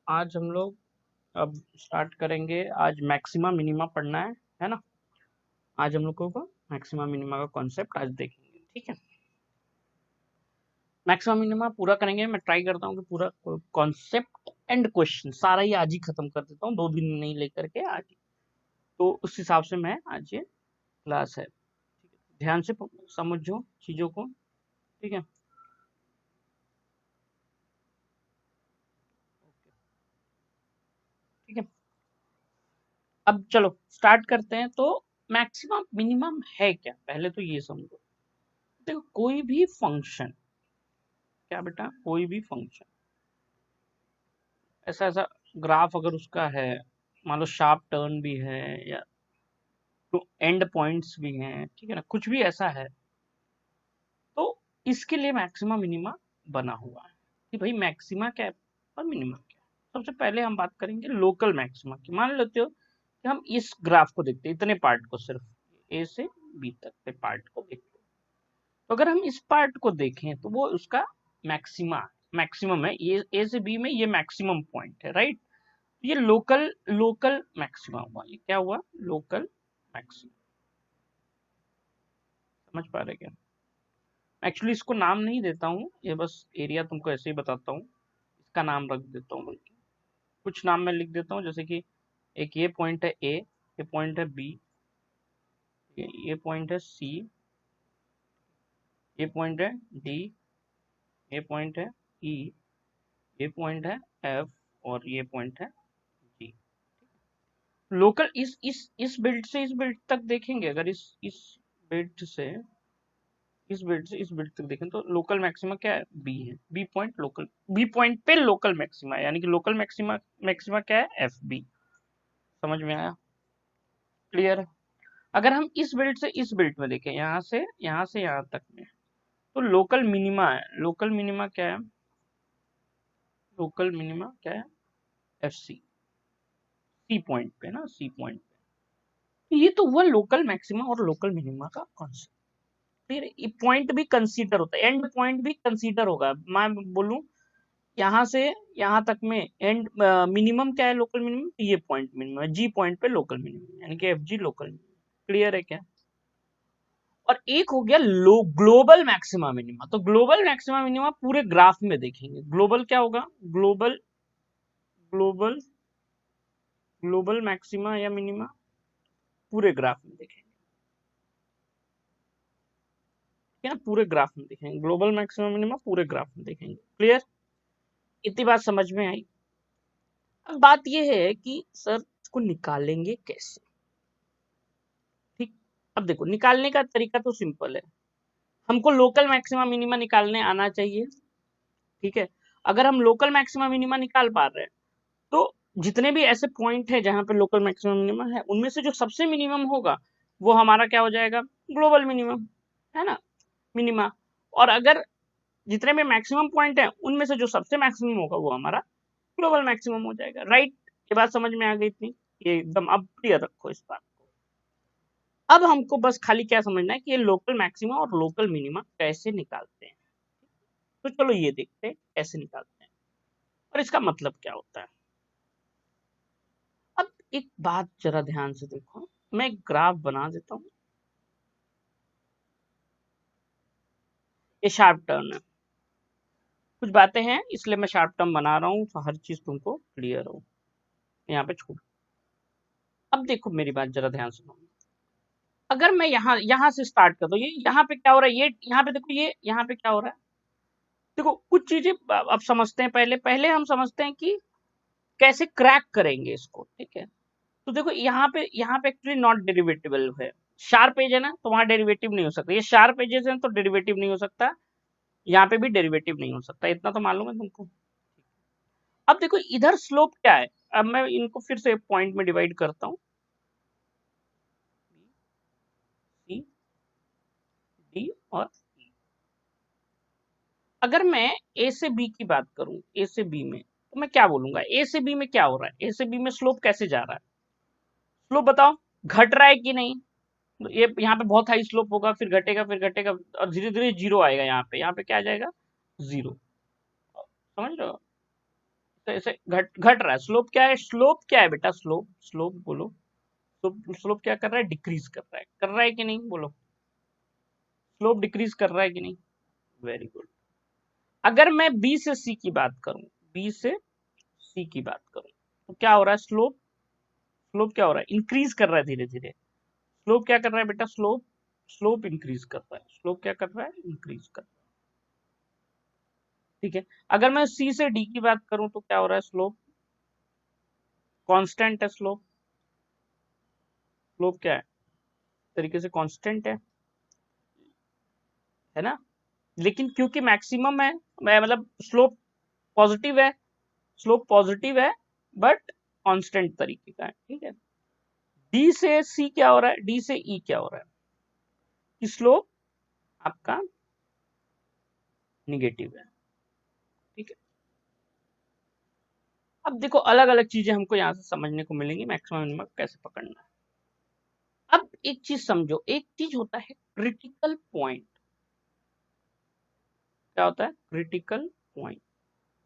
आज हम लोग अब स्टार्ट करेंगे। आज मैक्सिमा मिनिमा पढ़ना है ना। आज हम लोगों को मैक्सिमा मिनिमा का कॉन्सेप्ट आज देखेंगे, ठीक है। मैक्सिमा मिनिमा पूरा करेंगे। मैं ट्राई करता हूँ कि पूरा कॉन्सेप्ट एंड क्वेश्चन सारा ही आज ही खत्म कर देता हूँ, 2 दिन नहीं लेकर के आज ही। तो उस हिसाब से मैं आज ये क्लास है, ध्यान से समझो चीजों को, ठीक है। ठीक है, अब चलो स्टार्ट करते हैं। तो मैक्सिमम मिनिमम है क्या, पहले तो ये समझो। देखो कोई भी फंक्शन, क्या बेटा, कोई भी फंक्शन ऐसा ऐसा ग्राफ अगर उसका है, मान लो शार्प टर्न भी है या तो एंड पॉइंट्स भी हैं, ठीक है ना, कुछ भी ऐसा है, तो इसके लिए मैक्सिमा मिनिमा बना हुआ है कि भाई मैक्सिमा क्या है और मिनिमा क्या है। सबसे पहले हम बात करेंगे लोकल मैक्सिमा की। मान लेते हो कि हम इस ग्राफ को देखते हैं, इतने पार्ट को, सिर्फ ए से बी तक के पार्ट को देखते हैं। तो अगर हम इस पार्ट को देखें तो वो उसका मैक्सिमा मैक्सिमम है। ये ए से बी में ये मैक्सिमम पॉइंट है, राइट। ये लोकल लोकल मैक्सिमा हुआ। ये क्या हुआ? Local maxima. समझ पा रहे क्या? एक्चुअली इसको नाम नहीं देता हूँ, ये बस एरिया तुमको ऐसे ही बताता हूँ। इसका नाम रख देता हूँ, बल्कि कुछ नाम मैं लिख देता हूँ, जैसे कि एक ये पॉइंट है ए, ये पॉइंट है बी, ये पॉइंट है सी, ये पॉइंट है डी, ये पॉइंट है ई, ये पॉइंट है एफ, और ये पॉइंट है जी। लोकल इस बिल्ड से इस बिल्ड तक देखेंगे। अगर इस बिल्ड से इस बिल्ड से इस बिल्ड तक देखें तो लोकल मैक्सिमा क्या है? बी है। B point local, B point पे लोकल मैक्सिमा है, यानी कि लोकल मैक्सिमा मैक्सिमा क्या है? F B. समझ में आया? क्लियर है? अगर हम इस बिल्ड से इस बिल्ड में देखें, यहाँ से यहाँ तक में, तो लोकल मिनिमा है। लोकल मिनिमा क्या है? लोकल मिनिमा क्या है? F C. सी पॉइंट पे ना, सी पॉइंट पे। ये तो हुआ लोकल मैक्सिमा और लोकल मिनिमा का कॉन्सेप्ट। फिर पॉइंट भी कंसीडर होता है, एंड पॉइंट भी कंसीडर होगा। मैं बोलूं यहाँ से यहाँ तक में एंड मिनिमम क्या है? Local minimum. ये पॉइंट मिनिमम है, जी पॉइंट पे लोकल मिनिमम, यानी कि F G local minimum. Clear है क्या? और एक हो गया ग्लोबल मैक्सिमा मिनिमा। तो ग्लोबल मैक्सिमा मिनिमा पूरे ग्राफ में देखेंगे। ग्लोबल क्या होगा? ग्लोबल ग्लोबल ग्लोबल मैक्सिमा या मिनिमा पूरे ग्राफ में देखेंगे, क्या? पूरे ग्राफ में देखेंगे। ग्लोबल मैक्सिमा मिनिमा पूरे ग्राफ में देखेंगे। क्लियर? इतनी बात समझ में आई। अब बात यह है कि सर इसको निकालेंगे कैसे? ठीक, अब देखो निकालने का तरीका तो सिंपल है। हमको लोकल मैक्सिमा मिनिमा निकालने आना चाहिए, ठीक है। अगर हम लोकल मैक्सिमा मिनिमा निकाल पा रहे हैं तो जितने भी ऐसे पॉइंट है जहां पे लोकल मैक्सिमम मिनिमा है, उनमें से जो सबसे मिनिमम होगा वो हमारा क्या हो जाएगा? ग्लोबल मिनिमम, है ना, मिनिमा। और अगर जितने भी मैक्सिमम पॉइंट है उनमें से जो सबसे मैक्सिमम होगा वो हमारा ग्लोबल मैक्सिमम हो जाएगा, राइट। ये बात समझ में आ गई इतनी? ये एकदम अब क्लियर रखो इस बात को। अब हमको बस खाली क्या समझना है कि ये लोकल मैक्सिमा और लोकल मिनिमा कैसे निकालते हैं। तो चलो ये देखते हैं कैसे निकालते हैं और इसका मतलब क्या होता है। अब एक बात जरा ध्यान से देखो, मैं एक ग्राफ बना देता हूँ। ये शार्प टर्न है, कुछ बातें हैं इसलिए मैं शार्प टर्न बना रहा हूँ, तो हर चीज तुमको क्लियर हो। यहाँ पे छोड़। अब देखो मेरी बात जरा ध्यान सुनो। अगर मैं यहाँ से स्टार्ट कर दूं, ये यहाँ पे क्या हो रहा है? ये यहाँ पे देखो, ये यहाँ पे क्या हो रहा है? देखो कुछ चीजें अब समझते हैं। पहले पहले हम समझते हैं कि कैसे क्रैक करेंगे इसको, ठीक है। तो देखो यहाँ पे एक्चुअली नॉट डेरिवेटिबल है। शार्प एज है ना, तो वहां डेरिवेटिव नहीं हो सकता। ये शार्प एजेस है तो डेरिवेटिव नहीं हो सकता, यहाँ पे भी डेरिवेटिव नहीं हो सकता। इतना तो मालूम है तुमको। अब देखो इधर स्लोप क्या है। अब मैं इनको फिर से पॉइंट में डिवाइड करता हूँ, सी डी और ई। अगर मैं ए से बी की बात करूं, ए से बी में, तो मैं क्या बोलूंगा? ए से बी में क्या हो रहा है? ए से बी में स्लोप कैसे जा रहा है? स्लोप बताओ, घट रहा है कि नहीं? तो ये यहाँ पे बहुत हाई स्लोप होगा, फिर घटेगा और धीरे धीरे जीरो आएगा। यहाँ पे क्या आ जाएगा? जीरो। समझ रहे हो? तो ऐसे घट घट रहा है। स्लोप क्या है? स्लोप क्या है बेटा? स्लोप स्लोप बोलो। स्लोप क्या कर रहा है? डिक्रीज कर रहा है कि नहीं बोलो? स्लोप डिक्रीज कर रहा है कि नहीं? Very good. अगर मैं बी से सी की बात करूं, बी से सी की बात करूं, तो क्या हो रहा है? स्लोप स्लोप क्या हो रहा है? इंक्रीज कर रहा है धीरे धीरे। स्लोप क्या कर रहा है बेटा? स्लोप स्लोप इंक्रीज कर रहा है। स्लोप क्या कर रहा है? इंक्रीज कर रहा है। ठीक है। अगर मैं सी से डी की बात करूं तो क्या हो रहा है? स्लोप कांस्टेंट है। स्लोप स्लोप क्या है? तरीके से कांस्टेंट है ना? लेकिन क्योंकि मैक्सिमम है, मैं मतलब स्लोप पॉजिटिव है, स्लोप पॉजिटिव है, बट कांस्टेंट तरीके का है। ठीक है। डी से सी क्या हो रहा है? डी से ई क्या हो रहा है? कि स्लोप आपका निगेटिव है। ठीक है। अब देखो अलग अलग चीजें हमको यहाँ से समझने को मिलेंगी, मैक्सिमम मिनिमम कैसे पकड़ना है। अब एक चीज समझो, एक चीज होता है क्रिटिकल पॉइंट। क्या होता है? Critical point.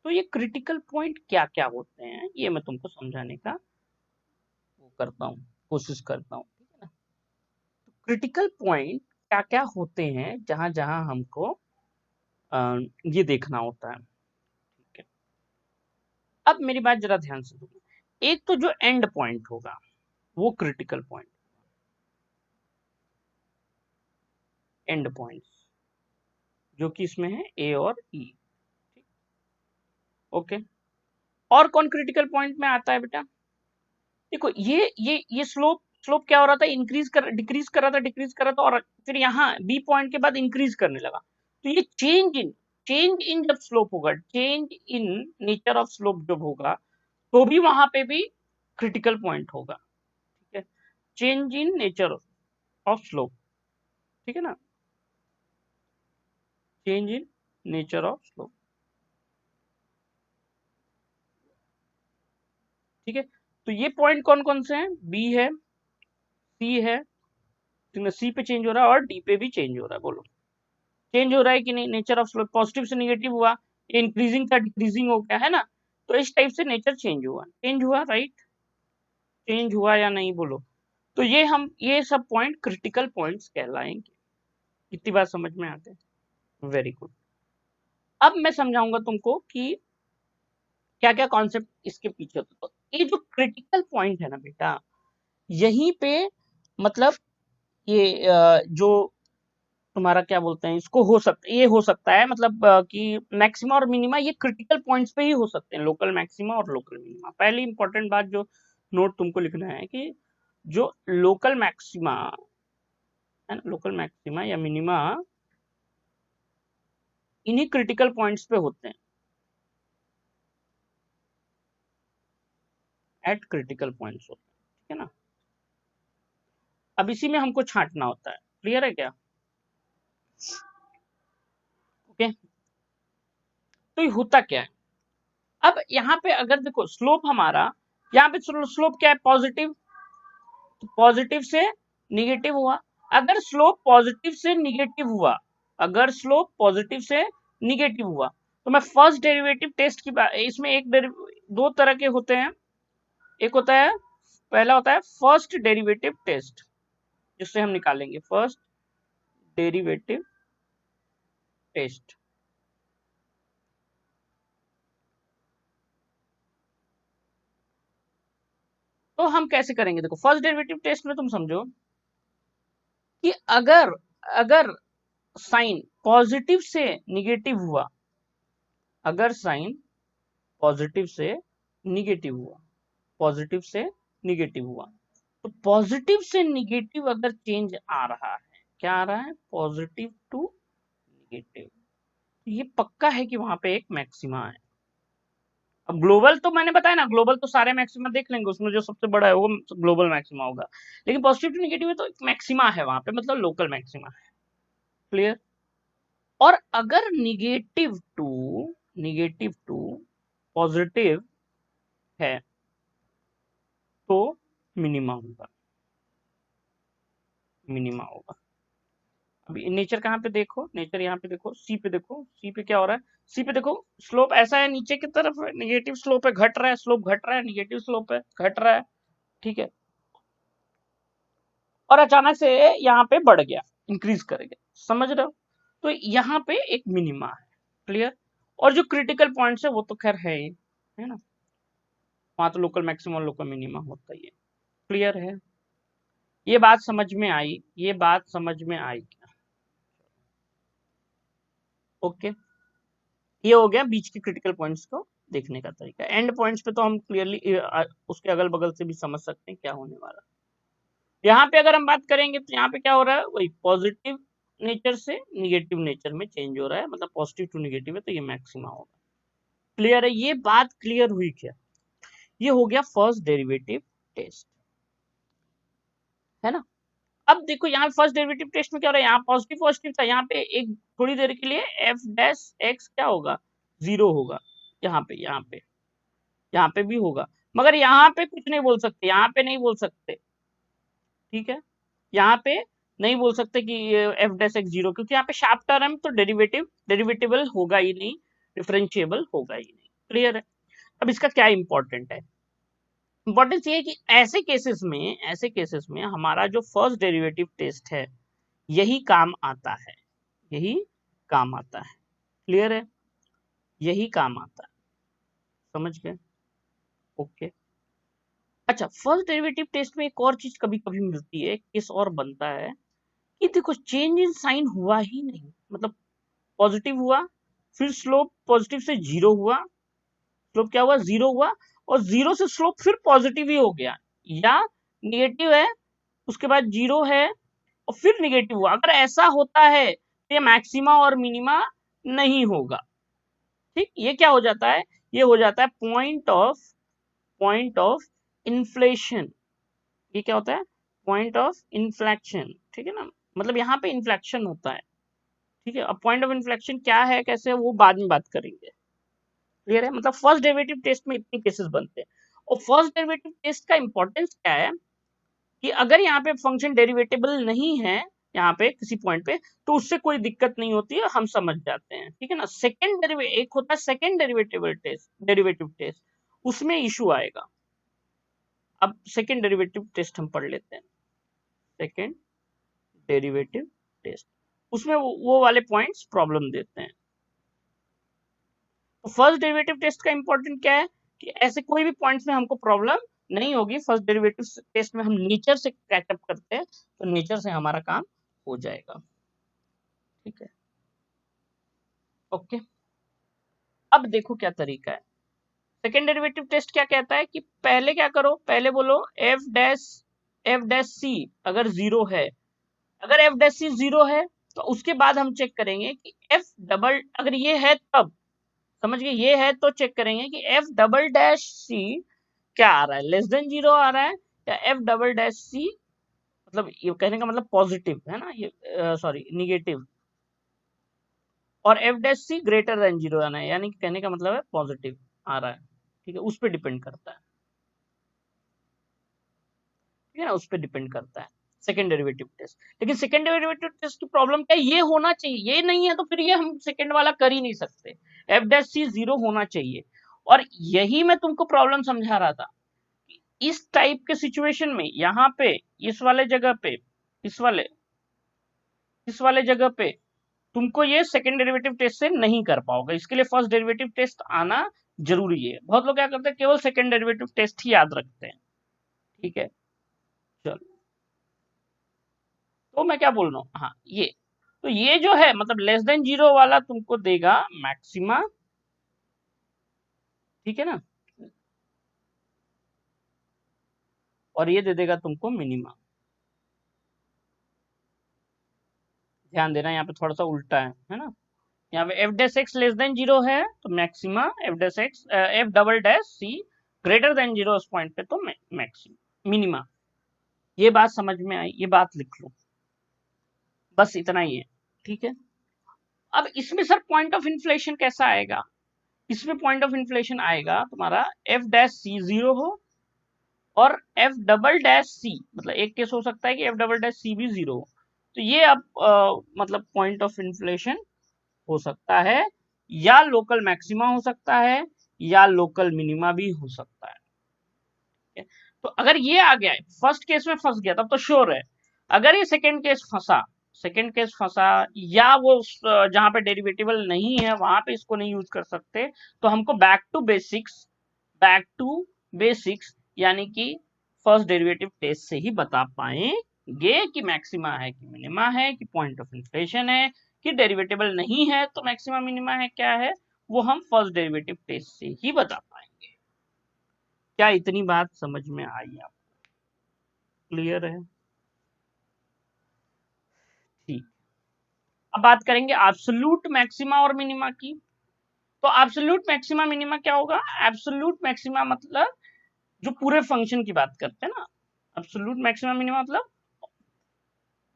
तो ये क्रिटिकल पॉइंट क्या क्या होते हैं, ये मैं तुमको समझाने का वो करता हूँ, कोशिश करता हूँ। ठीक है ना? क्रिटिकल पॉइंट क्या क्या होते हैं जहां जहां हमको ये देखना होता है। ठीक है। अब मेरी बात जरा ध्यान से सुनो। एक तो जो एंड पॉइंट होगा वो क्रिटिकल पॉइंट, एंड पॉइंट्स जो कि इसमें है ए और ई। ओके। और कौन क्रिटिकल पॉइंट में आता है बेटा? देखो ये स्लोप स्लोप क्या हो रहा था? इंक्रीज कर डिक्रीज कर रहा था, डिक्रीज कर रहा था, और फिर यहाँ बी पॉइंट के बाद इंक्रीज करने लगा। तो ये चेंज इन जब स्लोप होगा, change in nature of slope जब होगा, तो भी वहां पे भी क्रिटिकल पॉइंट होगा। ठीक है। Change in nature of slope. ठीक है ना? Change in nature of slope. ठीक है। तो ये पॉइंट कौन कौन से हैं? बी है, सी है, सी पे चेंज हो रहा है और डी पे भी चेंज हो रहा है। बोलो चेंज हो रहा है कि नहीं? नेचर ऑफ स्लोप पॉजिटिव से निगेटिव हुआ, इंक्रीजिंग का डिक्रीजिंग हो गया, है ना? तो इस टाइप से नेचर चेंज हुआ राइट? चेंज हुआ या नहीं बोलो? तो ये सब पॉइंट क्रिटिकल पॉइंट्स कहलाएंगे। इतनी बात समझ में आते हैं? Very good. अब मैं समझाऊंगा तुमको कि क्या क्या कॉन्सेप्ट इसके पीछे होता है। तो ये जो क्रिटिकल पॉइंट है ना बेटा, यहीं पे मतलब ये जो तुम्हारा क्या बोलते हैं इसको, हो सकता है मतलब कि मैक्सिमा और मिनिमा ये क्रिटिकल पॉइंट्स पे ही हो सकते हैं, लोकल मैक्सिमा और लोकल मिनिमा। पहली इंपॉर्टेंट बात जो नोट तुमको लिखना है कि जो लोकल मैक्सिमा है ना, लोकल मैक्सिमा या मिनिमा इन्हीं क्रिटिकल पॉइंट्स पे होते हैं, एट क्रिटिकल पॉइंट्स होते हैं। ठीक है ना? अब इसी में हमको छांटना होता है। क्लियर है क्या? ओके। तो ये होता क्या है? अब यहाँ पे अगर देखो स्लोप हमारा, यहाँ पे स्लोप क्या है? पॉजिटिव। तो पॉजिटिव से निगेटिव हुआ। अगर स्लोप पॉजिटिव से निगेटिव हुआ, अगर स्लोप पॉजिटिव से निगेटिव हुआ, तो मैं फर्स्ट डेरिवेटिव टेस्ट की बात, इसमें दो तरह के होते हैं। एक होता है, पहला होता है फर्स्ट डेरिवेटिव टेस्ट, जिससे हम निकालेंगे फर्स्ट डेरिवेटिव टेस्ट। तो हम कैसे करेंगे? देखो फर्स्ट डेरिवेटिव टेस्ट में तुम समझो कि अगर अगर साइन पॉजिटिव से निगेटिव हुआ, अगर साइन पॉजिटिव से निगेटिव हुआ, पॉजिटिव से निगेटिव हुआ, तो पॉजिटिव से निगेटिव अगर चेंज आ रहा है, क्या आ रहा है? पॉजिटिव टू निगेटिव, ये पक्का है कि वहां पे एक मैक्सिमा है। अब ग्लोबल तो मैंने बताया ना, ग्लोबल तो सारे मैक्सिमा देख लेंगे, उसमें जो सबसे बड़ा है वो ग्लोबल मैक्सिमा होगा। लेकिन पॉजिटिव टू निगेटिव है तो एक मैक्सिमा है वहां पे, मतलब लोकल मैक्सिमा है। क्लियर? और अगर निगेटिव टू पॉजिटिव है तो मिनिमा होगा, मिनिमा होगा। अभी नेचर कहाँ पे देखो, नेचर यहाँ पे देखो, सी पे देखो, सी पे क्या हो रहा है, सी पे देखो स्लोप ऐसा है, नीचे की तरफ निगेटिव स्लोप है, घट रहा है, स्लोप घट रहा है, निगेटिव स्लोप है, घट रहा है, ठीक है। और अचानक से यहाँ पे बढ़ गया, इंक्रीज कर गया, समझ रहे हो। तो यहाँ पे एक मिनिमा है, क्लियर। और जो क्रिटिकल पॉइंट्स है वो तो खैर है ही, है ना, वहां तो लोकल मैक्सिमम और लोकल मिनिमा होता ही है, क्लियर है। ये बात समझ में आई, ये बात समझ में आई क्या? ओके, ये हो गया बीच के क्रिटिकल पॉइंट्स को देखने का तरीका। एंड पॉइंट्स पे तो हम क्लियरली उसके अगल बगल से भी समझ सकते हैं क्या होने वाला। यहाँ पे अगर हम बात करेंगे तो यहाँ पे क्या हो रहा है, वही पॉजिटिव नेचर से निगेटिव नेचर में चेंज हो रहा है, मतलब पॉजिटिव टू निगेटिव है, तो ये मैक्सिमा होगा, क्लियर है। ये बात क्लियर हुई क्या? ये हो गया फर्स्ट डेरिवेटिव टेस्ट, है ना। अब देखो यहाँ फर्स्ट डेरिवेटिव टेस्ट में क्या हो रहा है, यहाँ पॉजिटिव पॉजिटिव था, यहाँ पे एक थोड़ी देर के लिए एफ डैश एक्स क्या होगा, जीरो होगा, यहाँ पे यहाँ पे भी होगा, मगर यहाँ पे कुछ नहीं बोल सकते, यहाँ पे नहीं बोल सकते, ठीक है। यहाँ पे नहीं बोल सकते कि एफ डैश एक्स जीरो, क्योंकि यहाँ पे शार्प टर्म तो डेरिवेटिबल होगा ही नहीं, डिफरेंशिएबल होगा ही नहीं, क्लियर है। अब इसका क्या इंपॉर्टेंट है, इंपॉर्टेंस ये है कि ऐसे केसेस में हमारा जो फर्स्ट डेरिवेटिव टेस्ट है यही काम आता है, यही काम आता है, क्लियर है, यही काम आता है, समझ गए, ओके। अच्छा, फर्स्ट डेरिवेटिव टेस्ट में एक और चीज कभी कभी मिलती है, केस और बनता है कि देखो चेंज इन साइन हुआ ही नहीं, मतलब पॉजिटिव हुआ, फिर स्लोप पॉजिटिव से जीरो हुआ, स्लोप क्या हुआ, जीरो हुआ, और जीरो से स्लोप फिर पॉजिटिव ही हो गया, या निगेटिव है उसके बाद जीरो है और फिर निगेटिव हुआ। अगर ऐसा होता है तो ये मैक्सिमा और मिनिमा नहीं होगा, ठीक। ये क्या हो जाता है, ये हो जाता है पॉइंट ऑफ इन्फ्लेशन। ये क्या होता है, पॉइंट ऑफ इन्फ्लेक्शन, ठीक है ना, मतलब यहाँ पे इन्फ्लेक्शन होता है, ठीक है। अब पॉइंट ऑफ इन्फ्लेक्शन क्या है, कैसे है, वो बाद में बात करेंगे, क्लियर है। मतलब फर्स्ट डेरिवेटिव टेस्ट में इतने केसेस बनते हैं। और फर्स्ट डेरिवेटिव टेस्ट का इंपॉर्टेंस क्या है कि अगर यहाँ पे फंक्शन डेरिवेटेबल नहीं है यहाँ पे किसी पॉइंट पे, तो उससे कोई दिक्कत नहीं होती है, हम समझ जाते हैं, ठीक है ना। सेकंड डेरिवेटिव एक होता है, सेकंड डेरिवेटिव टेस्ट, उसमें इशू आएगा। अब सेकंड डेरिवेटिव टेस्ट हम पढ़ लेते हैं, सेकंड डेरिवेटिव टेस्ट, उसमें वो वाले पॉइंट्स प्रॉब्लम देते हैं। तो फर्स्ट डेरिवेटिव टेस्ट का इंपॉर्टेंट क्या है कि ऐसे कोई भी पॉइंट्स में हमको प्रॉब्लम नहीं होगी। फर्स्ट डेरिवेटिव टेस्ट में हम नेचर से कैचअप करते हैं, तो नेचर से हमारा काम हो जाएगा, ठीक है, ओके। अब देखो क्या तरीका है, सेकेंड डेरिवेटिव टेस्ट क्या कहता है कि पहले क्या करो, पहले बोलो एफ डैश सी अगर जीरो है, अगर एफ डैश सी जीरो है तो उसके बाद हम चेक करेंगे कि एफ डबल, अगर ये है तब, समझ गए, ये है तो चेक करेंगे कि एफ डबल डैश सी क्या आ रहा है, लेस देन जीरो आ रहा है, या एफ डबल डैश सी, मतलब ये कहने का मतलब पॉजिटिव है ना, ये सॉरी निगेटिव, और F dash C greater than zero आना है, यानी कहने का मतलब है पॉजिटिव आ रहा है, ठीक है, उस पर डिपेंड करता है, ठीक है ना, उस पर डिपेंड करता है सेकेंड डेरिवेटिव टेस्ट। लेकिन सेकेंड डेरिवेटिव टेस्ट की प्रॉब्लम क्या है, ये होना चाहिए, ये नहीं है तो फिर ये हम सेकेंड वाला कर ही नहीं सकते, एफ डैश सी जीरो होना चाहिए। और यही मैं तुमको प्रॉब्लम समझा रहा था, इस टाइप के सिचुएशन में यहाँ पे इस वाले जगह पे, इस वाले जगह पे तुमको ये सेकंड डेरिवेटिव टेस्ट से नहीं कर पाओगे, इसके लिए फर्स्ट डेरिवेटिव टेस्ट आना जरूरी है। बहुत लोग क्या करते हैं, केवल सेकंड डेरिवेटिव टेस्ट ही याद रखते हैं, ठीक है। चलो, तो मैं क्या बोल रहा हूँ, हाँ ये, तो ये जो है मतलब लेस देन जीरो वाला तुमको देगा मैक्सिमा, ठीक है ना, और ये दे देगा तुमको मिनिमा। ध्यान देना यहाँ पे थोड़ा सा उल्टा है ना, यहाँ पे F dash x less than zero है तो maxima, F double dash C greater than zero उस पॉइंट पे तो मैक्सिमा मिनिमा। ये बात समझ में आई, ये बात लिख लो, बस इतना ही है, ठीक है। अब इसमें सर पॉइंट ऑफ इन्फ्लेशन कैसा आएगा, इसमें पॉइंट ऑफ इन्फ्लेशन आएगा तुम्हारा एफ डैश सी जीरो हो और एफ डबल डैश सी, मतलब एक केस हो सकता है कि एफ डबल डैश सी भी जीरो हो, तो ये अब मतलब पॉइंट ऑफ इन्फ्लेशन हो सकता है, या लोकल मैक्सिमा हो सकता है, या लोकल मिनिमा भी हो सकता है। तो अगर ये आ गया, फर्स्ट केस में फंस गया, तब तो श्योर है। अगर ये सेकेंड केस फंसा, या वो जहां पे डेरिवेटिबल नहीं है वहां पे इसको नहीं यूज कर सकते, तो हमको बैक टू बेसिक्स यानी कि फर्स्ट डेरिवेटिव टेस्ट से ही बता पाएंगे कि मैक्सिमा है कि मिनिमा है, कि पॉइंट ऑफ इन्फ्लेशन है, कि डेरिवेटिबल नहीं है तो मैक्सिमा मिनिमा है क्या है, वो हम फर्स्ट डेरिवेटिव टेस्ट से ही बता पाएंगे। क्या इतनी बात समझ में आई? आप क्लियर है? ठीक। अब बात करेंगे एब्सोल्यूट मैक्सिमा और मिनिमा की। तो एब्सोल्यूट मैक्सिमा मिनिमा क्या होगा? एब्सोल्यूट मैक्सिमा मतलब जो पूरे फंक्शन की बात करते हैं ना, एब्सोल्यूट मैक्सिमा मिनिमा मतलब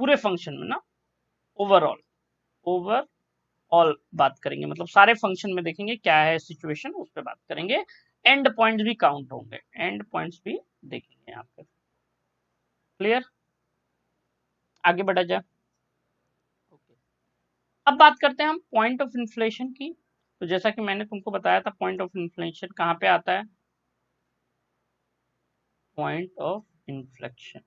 पूरे फंक्शन में ना, ओवरऑल ओवरऑल बात करेंगे, मतलब सारे फंक्शन में देखेंगे क्या है सिचुएशन, उस पर बात करेंगे। एंड पॉइंट्स भी काउंट होंगे, एंड पॉइंट्स भी देखेंगे यहाँ पे। क्लियर? आगे बढ़ा जाए। अब बात करते हैं हम पॉइंट ऑफ इन्फ्लेशन की। तो जैसा कि मैंने तुमको बताया था, पॉइंट ऑफ इन्फ्लेशन कहाँ पे आता है? पॉइंट ऑफ इन्फ्लेक्शन,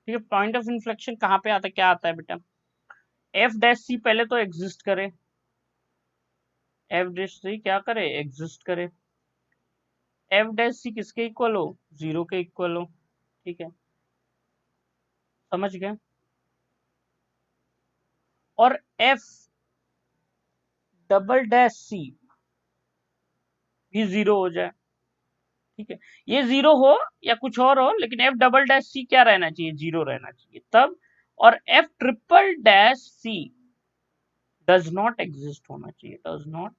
ठीक है। पॉइंट ऑफ इन्फ्लेक्शन कहाँ पे आता है? क्या आता है बेटा? एफ डैश सी पहले तो एग्जिस्ट करे, एफ डैश सी क्या करे? एग्जिस्ट करे। एफ डैश सी किसके इक्वल हो? जीरो के इक्वल हो, ठीक है, समझ गए। और एफ डबल डैश सी भी जीरो हो जाए, ठीक है। ये जीरो हो या कुछ और हो, लेकिन एफ डबल डैश सी क्या रहना चाहिए? जीरो रहना चाहिए तब। और F triple dash C does not exist होना चाहिए, डज नॉट।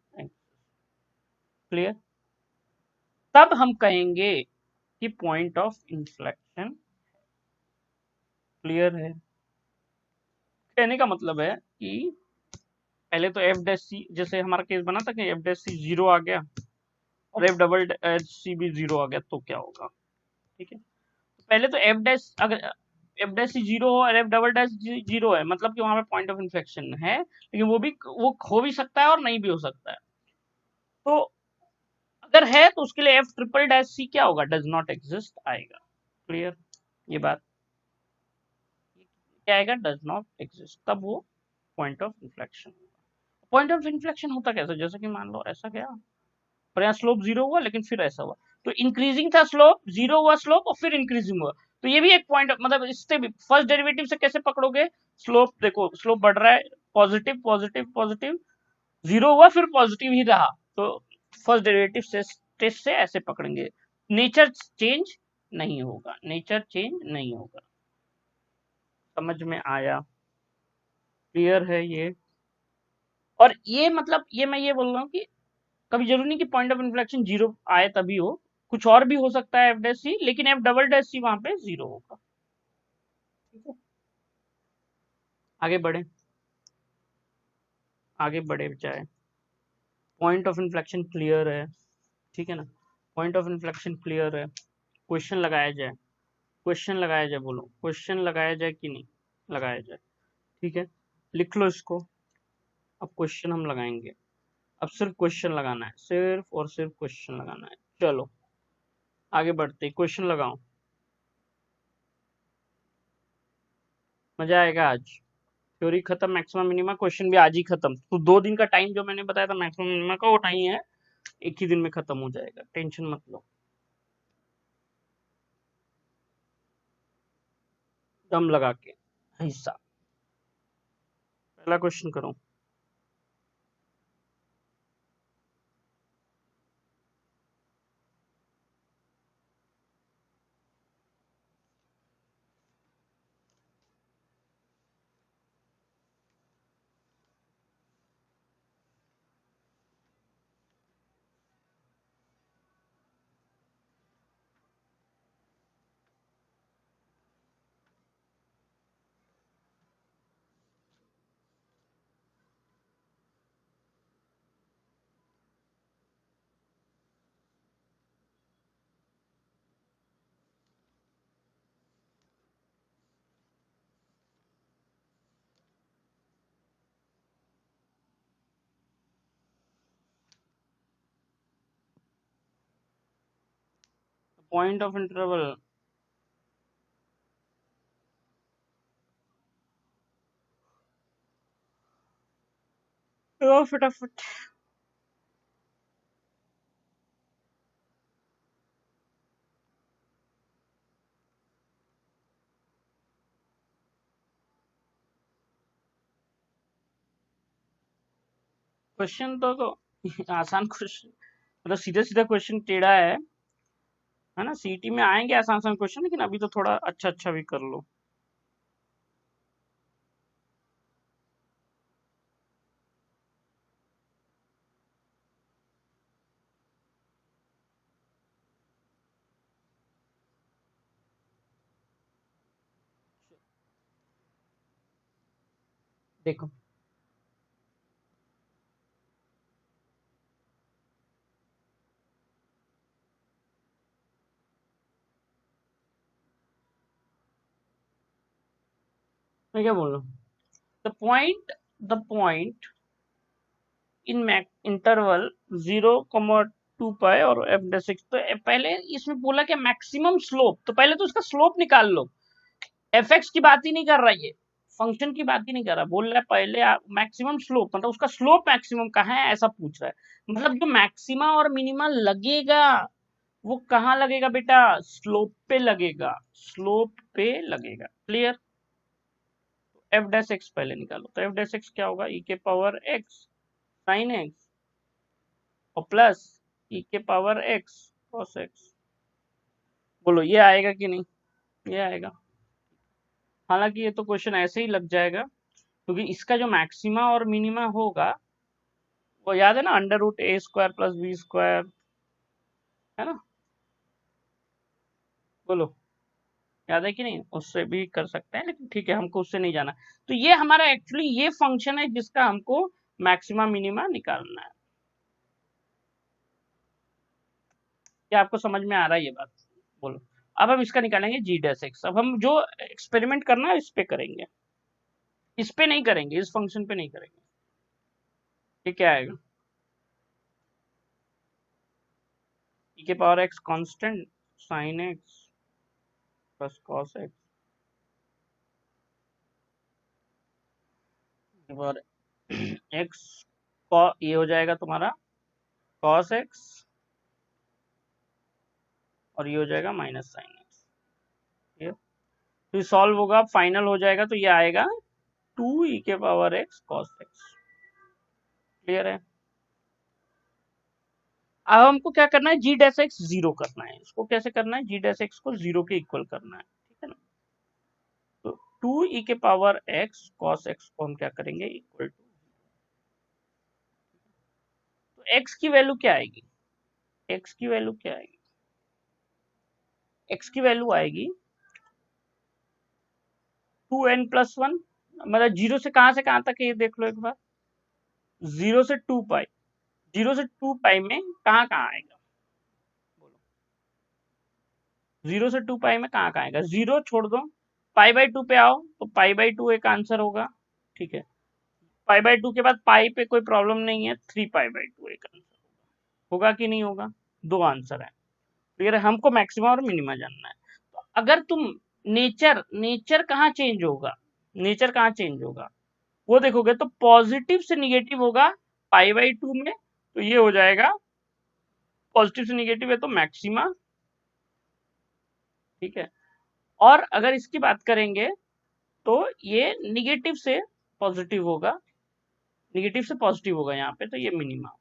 क्लियर? तब हम कहेंगे कि पॉइंट ऑफ इन्फ्लेक्शन। क्लियर है? कहने का मतलब है कि पहले तो एफ डैश सी, जैसे हमारा केस बना था कि एफ डैश सी जीरो आ गया और एफ डबल डैश सी भी जीरो आ गया, तो क्या होगा? ठीक है, तो पहले तो एफ डैश, अगर एफ डैश सी जीरो हो और एफ डबल डैश जीरो है, मतलब कि वहां पे पॉइंट ऑफ इन्फ्लेक्शन है, लेकिन वो हो भी सकता है और नहीं भी हो सकता है। तो अगर है तो उसके लिए एफ ट्रिपल डैश सी क्या होगा? डज नॉट एग्जिस्ट आएगा। क्लियर? ये बात क्या आएगा? डज नॉट एग्जिस्ट, तब वो point of inflection. Point of inflection होता कैसे? जैसे कि मान लो ऐसा गया और यहाँ स्लोप जीरो हुआ, लेकिन फिर ऐसा हुआ, तो इंक्रीजिंग था स्लोप, जीरो हुआ स्लोप और फिर इंक्रीजिंग हुआ, तो ये भी एक पॉइंट, मतलब इससे भी फर्स्ट डेरिवेटिव से कैसे पकड़ोगे? स्लोप देखो, स्लोप बढ़ रहा है, पॉजिटिव पॉजिटिव पॉजिटिव, जीरो हुआ फिर पॉजिटिव ही रहा, तो फर्स्ट डेरिवेटिव से टेस्ट से ऐसे पकड़ेंगे। नेचर चेंज नहीं होगा, नेचर चेंज नहीं होगा। समझ में आया? क्लियर है ये? और ये मतलब ये मैं ये बोल रहा हूँ कि कभी जरूरी नहीं कि पॉइंट ऑफ इन्फ्लेक्शन जीरो आए तभी हो, कुछ और भी हो सकता है एफ डैश सी, लेकिन एफ डबल डैश सी वहां पे जीरो होगा। ठीक है, आगे बढ़े, आगे बढ़े जाए। पॉइंट ऑफ इन्फ्लेक्शन क्लियर है, ठीक है ना? पॉइंट ऑफ इन्फ्लेक्शन क्लियर है। क्वेश्चन लगाया जाए, क्वेश्चन लगाया जाए, बोलो क्वेश्चन लगाया जाए कि नहीं लगाया जाए? ठीक है, लिख लो इसको। अब क्वेश्चन हम लगाएंगे, अब सिर्फ क्वेश्चन लगाना है, सिर्फ और सिर्फ क्वेश्चन लगाना है। चलो आगे बढ़ते, क्वेश्चन लगाओ, मजा आएगा आज। थ्योरी खत्म, मैक्सिमम मिनिमा क्वेश्चन भी आज ही खत्म, तो 2 दिन का टाइम जो मैंने बताया था मैक्सिमम मिनिमा का, वो नहीं है, एक ही दिन में खत्म हो जाएगा, टेंशन मत लो। दम लगा के हिस्सा, पहला क्वेश्चन करो। पॉइंट ऑफ इंटरवल फटाफट। क्वेश्चन तो आसान क्वेश्चन, मतलब सीधा सीधा क्वेश्चन टेढ़ा है ना। सीटी में आएंगे आसान आसान क्वेश्चन, लेकिन अभी तो थोड़ा अच्छा अच्छा भी कर लो। देखो मैं क्या बोल रहा हूँ, द पॉइंट इन इंटरवल 0, 2 पाई और एफ डे सिक्स। तो पहले इसमें बोला क्या मैक्सिमम स्लोप, तो पहले तो उसका स्लोप निकाल लो। एफ एक्स की बात ही नहीं कर रहा, ये फंक्शन की बात ही नहीं कर रहा, बोल रहा है पहले मैक्सिमम स्लोप, मतलब उसका स्लोप मैक्सिमम कहाँ है ऐसा पूछ रहा है। मतलब जो मैक्सिमा और मिनिमा लगेगा वो कहाँ लगेगा बेटा, स्लोप पे लगेगा, स्लोप पे लगेगा। क्लियर। एफ डैश एक्स पहले निकालो, तो एफ डैश एक्स क्या होगा, ई के पावर एक्स साइन एक्स और प्लस ई के पावर एक्स कॉस एक्स। बोलो ये आएगा कि नहीं, ये आएगा। हालांकि ये तो क्वेश्चन ऐसे ही लग जाएगा, क्योंकि इसका जो मैक्सिमा और मिनिमा होगा वो याद है ना, अंडर रूट a² + b², है ना। बोलो याद है कि नहीं, उससे भी कर सकते हैं, लेकिन ठीक है हमको उससे नहीं जाना। तो ये हमारा एक्चुअली ये फंक्शन है जिसका हमको मैक्सिमा मिनिमा निकालना है। क्या आपको समझ में आ रहा है ये बात, बोलो। अब हम इसका निकालेंगे जी डैश एक्स। अब हम जो एक्सपेरिमेंट करना है इस पे करेंगे, इस पे नहीं करेंगे, इस फंक्शन पे नहीं करेंगे। ये क्या आएगा, ई के power x constant sine x plus cos x और एक्स ये हो जाएगा तुम्हारा कॉस एक्स और ये हो जाएगा माइनस साइन एक्स। ठीक है, तो ये सॉल्व होगा, फाइनल हो जाएगा, तो ये आएगा 2e⁻x cos x। क्लियर है। अब हमको क्या करना है, जी डैश एक्स जीरो करना है। इसको कैसे करना है, जी डैश एक्स को जीरो के इक्वल करना है, ठीक है ना। तो 2e⁻x cos x को हम क्या करेंगे, इक्वल टू, तो x की वैल्यू क्या आएगी, x की वैल्यू क्या आएगी, x की वैल्यू आएगी 2n+1, मतलब जीरो से कहां तक है ये देख लो एक बार, 0 से 2 पाई, 0 से 2 पाई में कहाँ आएगा, बोलो 0 से 2 पाई में कहाँ आएगा, जीरो छोड़ दो, पाई/2 पे आओ, तो पाई/2 एक आंसर होगा, ठीक है। पाई/2 के बाद पाई पे कोई प्रॉब्लम नहीं है, 3 पाई/2 एक आंसर होगा कि नहीं होगा, दो आंसर है। क्लियर है, हमको मैक्सिमम और मिनिमा जानना है। तो अगर तुम नेचर नेचर कहाँ चेंज होगा, नेचर कहाँ चेंज होगा वो देखोगे, तो पॉजिटिव से निगेटिव होगा पाई/2 में, तो ये हो जाएगा पॉजिटिव से निगेटिव है तो मैक्सिमा, ठीक है। और अगर इसकी बात करेंगे तो ये निगेटिव से पॉजिटिव होगा, निगेटिव से पॉजिटिव होगा यहाँ पे, तो ये मिनिमा।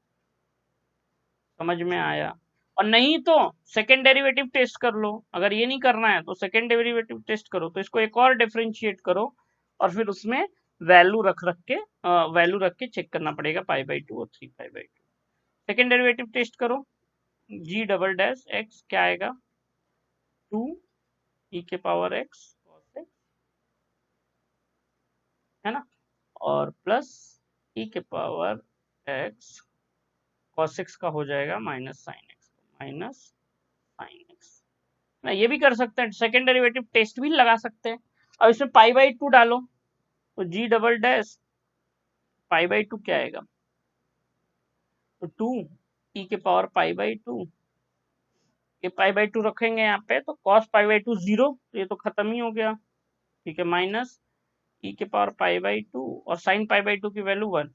समझ में आया। और नहीं तो सेकेंड डेरिवेटिव टेस्ट कर लो, अगर ये नहीं करना है तो सेकेंड डेरिवेटिव टेस्ट करो, तो इसको एक और डिफरेंशिएट करो और फिर उसमें वैल्यू रख के चेक करना पड़ेगा पाई/2 और 3 पाई/2। सेकेंड डेरिवेटिव टेस्ट करो, जी डबल डैश एक्स क्या आएगा, 2e⁻x cos x, है ना, और प्लस e⁻x cos x का हो जाएगा minus sine x, minus sine x ना। ये भी कर सकते हैं, सेकेंड डेरिवेटिव टेस्ट भी लगा सकते हैं। अब इसमें पाई/2 डालो, तो जी डबल डैश पाई/2 क्या आएगा, तो 2 e⁻π/2 ये पाई बाई टू रखेंगे यहाँ पे, तो कॉस पाई बाई टू 0, तो ये तो खत्म ही हो गया। ठीक है, माइनस ई के पावर पाई बाई टू और साइन पाई बाई टू की वैल्यू 1।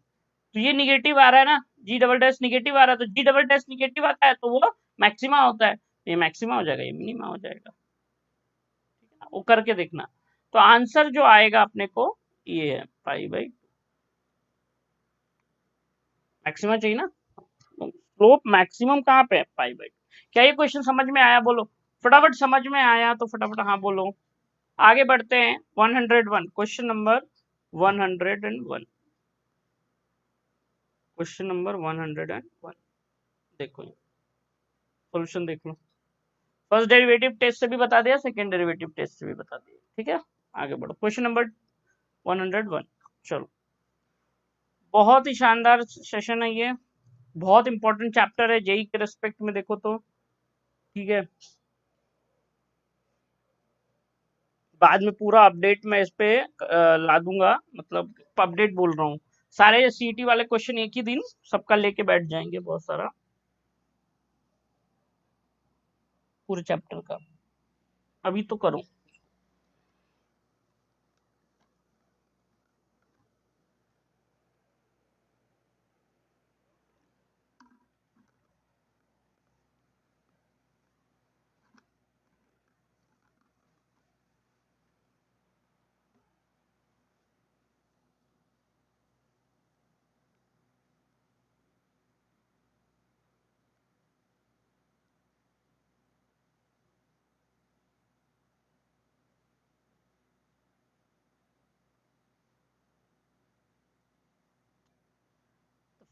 तो ये निगेटिव आ रहा है ना, जी डबल डैश निगेटिव आ रहा है, तो जी डबल डैश निगेटिव आता है तो वो मैक्सिमा होता है, ये मैक्सिमा हो जाएगा, ये मिनिमा हो जाएगा। ठीक है ना, वो करके देखना। तो आंसर जो आएगा अपने को ये है पाई बाई, मैक्सिमा चाहिए ना, स्लोप मैक्सिमम कहाँ पे है, पाई बाई। क्या ये क्वेश्चन समझ में आया, बोलो फटाफट, समझ में आया तो फटाफट हाँ बोलो। आगे बढ़ते हैं 101, क्वेश्चन नंबर 101, क्वेश्चन नंबर 101। देखो सॉल्यूशन देख लो, फर्स्ट डेरिवेटिव टेस्ट से भी बता दिया, सेकंड डेरिवेटिव टेस्ट से भी बता दिया। ठीक है, आगे बढ़ो, क्वेश्चन नंबर 101। चलो, बहुत ही शानदार सेशन है ये, बहुत इंपॉर्टेंट चैप्टर है जेई के रेस्पेक्ट में देखो तो। ठीक है, बाद में पूरा अपडेट मैं इस पे ला दूंगा, मतलब अपडेट बोल रहा हूँ, सारे सीईटी वाले क्वेश्चन एक ही दिन सबका लेके बैठ जाएंगे, बहुत सारा पूरे चैप्टर का। अभी तो करो,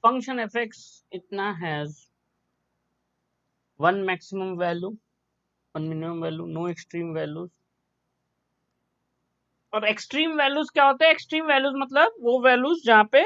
फंक्शन एफ एक्स इतना has one maximum value, one minimum value, no extreme values. और एक्सट्रीम वैल्यूज क्या होते हैं, एक्सट्रीम वैल्यूज मतलब वो वैल्यूज जहाँ पे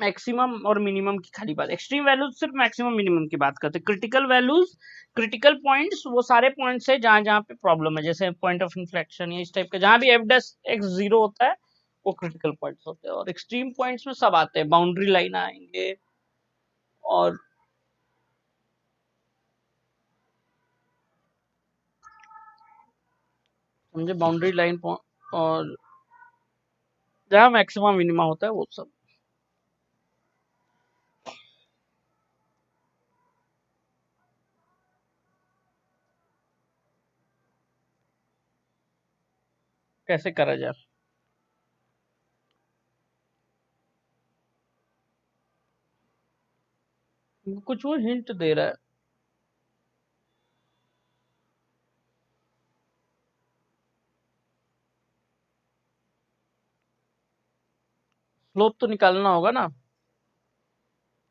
मैक्सिमम और मिनिमम की खाली बात, एक्सट्रीम वैल्यूज सिर्फ मैक्सिमम मिनिमम की बात करते हैं। क्रिटिकल वैल्यूज, क्रिटिकल पॉइंट्स वो सारे पॉइंट्स है जहां जहां पे प्रॉब्लम है, जैसे पॉइंट ऑफ इन्फ्लेक्शन या इस टाइप के, जहां भी एफ डैश एक्स 0 होता है वो क्रिटिकल पॉइंट्स होते हैं। और एक्सट्रीम पॉइंट्स में सब आते हैं, बाउंड्री लाइन आएंगे और समझे, बाउंड्री लाइन और जहां मैक्सिमम मिनिमा होता है वो सब। कैसे करा जाए, कुछ वो हिंट दे रहा है, स्लोप तो निकालना होगा ना।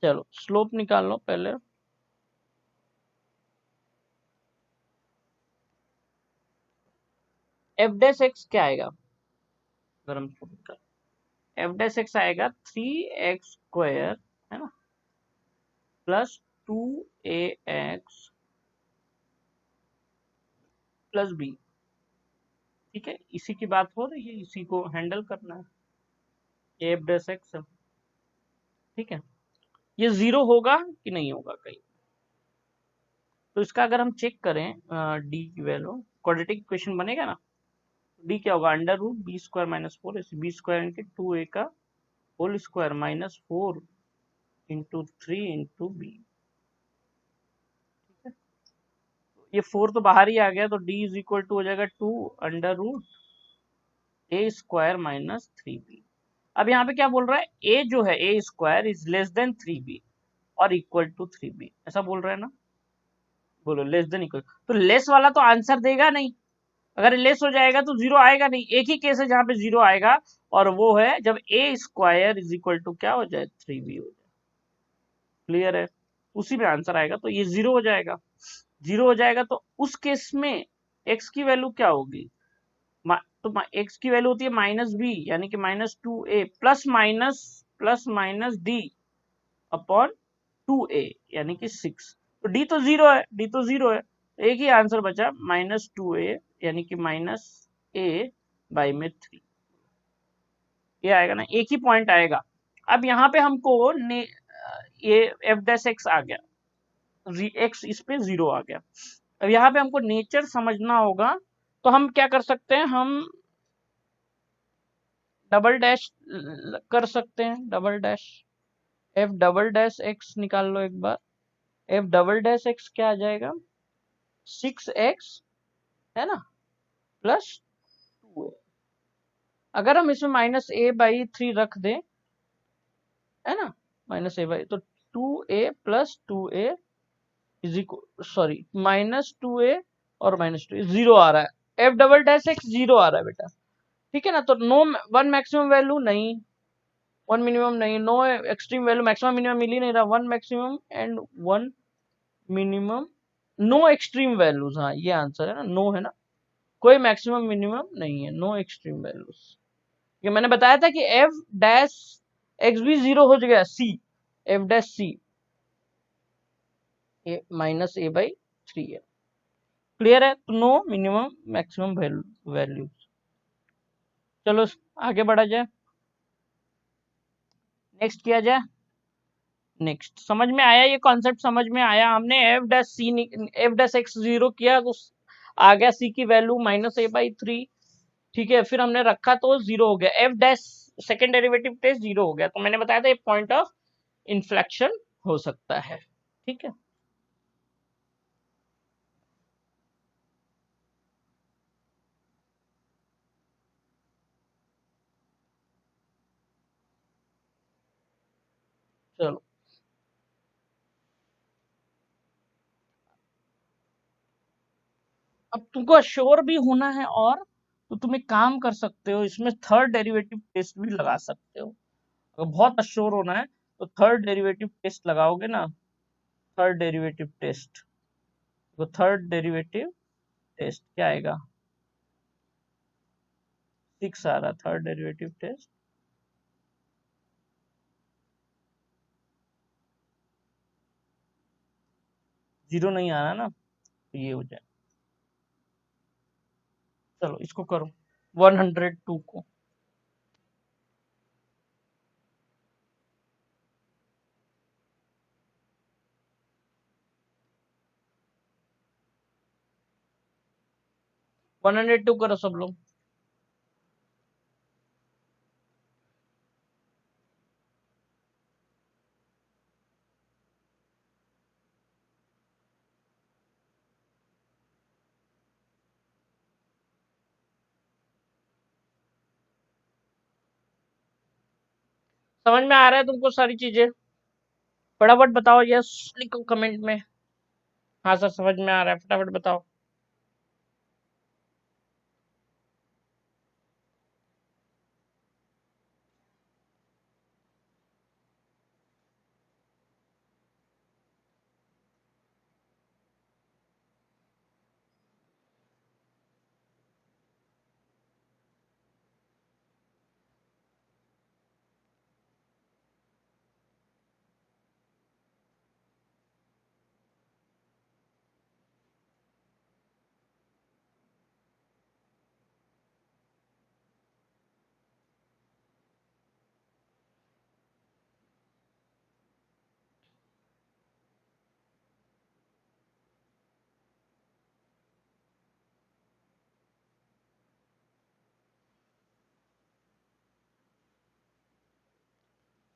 चलो स्लोप निकाल लो पहले। एफ डैश एक्स क्या आएगा, अगर हम एफ डैश एक्स आएगा 3x² है ना, प्लस 2ax प्लस बी। ठीक है, इसी की बात हो रही है, इसी को हैंडल करना है, एफ डैश एक्स। ठीक है, ये 0 होगा कि नहीं होगा कहीं, तो इसका अगर हम चेक करें डी की वैल्यू, क्वाड्रेटिक इक्वेशन बनेगा ना, डी क्या होगा, under root B square minus 4 B square into 2a का whole square minus 4 into 3 into B. ये 4 तो बाहर ही आ गया, तो डी इज इक्वल टू हो जाएगा 2 अंडर रूट ए स्क्वायर माइनस 3b। अब यहाँ पे क्या बोल रहा है, ए जो है a square is less than 3b और इक्वल टू 3b, ऐसा बोल रहा है ना, बोलो लेस देन इक्वल, तो लेस वाला तो आंसर देगा नहीं, अगर लेस हो जाएगा तो 0 आएगा नहीं। एक ही केस है जहां पे 0 आएगा, और वो है जब ए स्क्वायर इज इक्वल टू क्या हो जाए, 3b हो जाए। क्लियर है, उसी में आंसर आएगा, तो ये 0 हो जाएगा, 0 हो जाएगा, तो उस केस में एक्स की वैल्यू क्या होगी, तो एक्स की वैल्यू होती है -b, यानी कि -2a plus minus D upon 2a यानी कि 6। तो डी तो 0 है, डी तो 0 है, एक ही आंसर बचा -2a यानी कि -a बाई में 3, ये आएगा ना, एक ही पॉइंट आएगा। अब यहाँ पे हमको ये एफ डैश एक्स आ गया, एक्स इस पे 0 आ गया, अब यहाँ पे हमको नेचर समझना होगा, तो हम क्या कर सकते हैं, हम डबल डैश कर सकते हैं, double dash F double dash x निकाल लो एक बार। एफ डबल डैश एक्स क्या आ जाएगा, 6x है ना, प्लस 2a। अगर हम इसमें -a/3 रख दें, है ना, -a/, तो 2a plus 2a is equal, sorry -2a और -2 जीरो आ रहा है, f double dash x zero आ रहा है बेटा, ठीक है ना। तो नो वन मैक्सिमम वैल्यू नहीं, वन मिनिमम नहीं, no extreme value, maximum minimum मिल ही नहीं रहा, one maximum and one minimum, no extreme values, हाँ ये आंसर है ना, नो है ना, कोई मैक्सिमम मिनिमम नहीं है, नो एक्सट्रीम वैल्यूज। ये मैंने बताया था कि एफ डैश एक्स भी जीरो हो गया, सी एफ डैश सी ए -a/3 है, क्लियर है। तो नो मिनिमम मैक्सिमम वैल्यू। चलो आगे बढ़ा जाए, नेक्स्ट किया जाए। नेक्स्ट समझ में आया, ये कॉन्सेप्ट समझ में आया, हमने एफ डैश एक्स जीरो किया तो आ गया सी की वैल्यू -a/3, ठीक है, फिर हमने रखा तो जीरो हो गया, F dash second derivative test zero हो गया, तो मैंने बताया था ये पॉइंट ऑफ इन्फ्लेक्शन हो सकता है, ठीक है। चलो अब तुमको श्योर भी होना है, और तो तुम एक काम कर सकते हो, इसमें थर्ड डेरिवेटिव टेस्ट भी लगा सकते हो। अगर बहुत अश्योर होना है तो थर्ड डेरिवेटिव टेस्ट लगाओगे ना, थर्ड डेरिवेटिव टेस्ट, तो थर्ड डेरिवेटिव टेस्ट क्या आएगा, 6 आ रहा, थर्ड डेरिवेटिव टेस्ट जीरो नहीं आ रहा ना, तो ये हो जाए। चलो इसको करो 102 को, वन हंड्रेड टू करो सब लोग। समझ में आ रहा है तुमको सारी चीजें, फटाफट बताओ, यस लिखो कमेंट में, हाँ सर समझ में आ रहा है, फटाफट बताओ।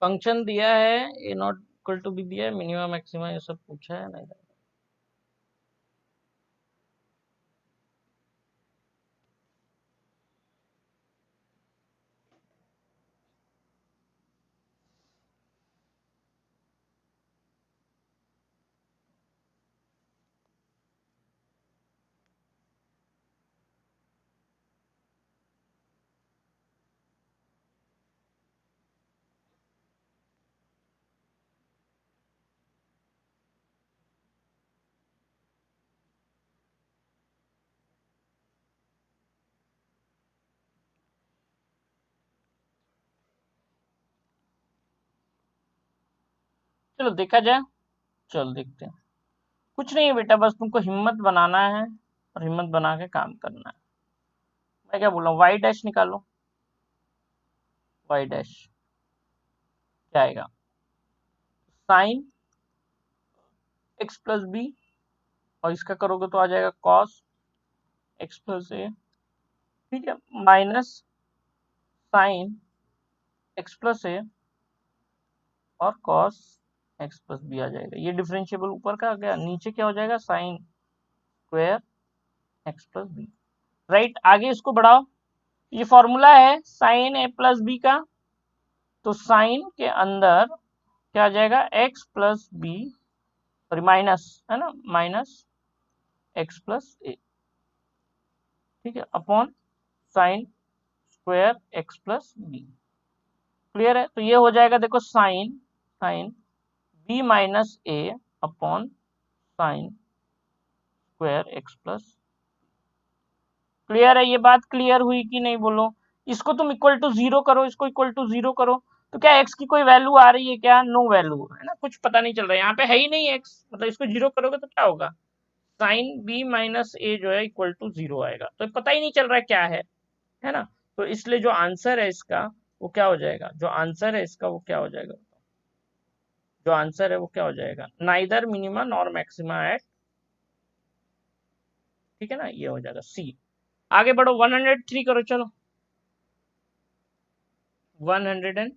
फंक्शन दिया है, ए नॉट इक्वल टू बी दिया है, मिनिमम मैक्सिमम ये सब पूछा है नहीं। चलो देखा जाए, चलो देखते हैं। कुछ नहीं है बेटा, बस तुमको हिम्मत बनाना है और हिम्मत बना के काम करना है। मैं क्या बोल रहा हूँ, वाई डैश निकालो, वाई डैश क्या आएगा, साइन एक्स प्लस बी और इसका करोगे तो आ जाएगा कॉस एक्स प्लस ए, ठीक है, माइनस साइन एक्स प्लस ए और कॉस एक्स प्लस बी आ जाएगा। ये डिफरेंशिएबल ऊपर का आ गया, नीचे क्या हो जाएगा, sine square x plus B. Right, आगे इसको बढ़ाओ, ये फॉर्मूला है साइन ए प्लस बी का, तो साइन के अंदर क्या आ जाएगा, x plus b, sorry minus, है ना, माइनस एक्स प्लस ए, ठीक है, upon sine square x plus b. Clear है, तो ये हो जाएगा, देखो sine sine b minus a upon sine square x plus. Clear है, ये बात क्लियर हुई कि नहीं बोलो। इसको तुम इक्वल टू जीरो करो, इसको इक्वल टू जीरो करो, तो क्या एक्स की कोई वैल्यू आ रही है क्या, नो वैल्यू है ना, कुछ पता नहीं चल रहा है, यहाँ पे है ही नहीं एक्स, मतलब इसको जीरो करोगे तो क्या होगा, साइन बी माइनस ए जो है इक्वल टू जीरो आएगा, तो पता ही नहीं चल रहा है क्या है ना। तो इसलिए जो आंसर है इसका वो क्या हो जाएगा, जो आंसर है इसका वो क्या हो जाएगा, जो आंसर है वो क्या हो जाएगा, neither minima nor maxima eight, ठीक है ना, ये हो जाएगा सी। आगे बढ़ो, 103 करो, चलो 103,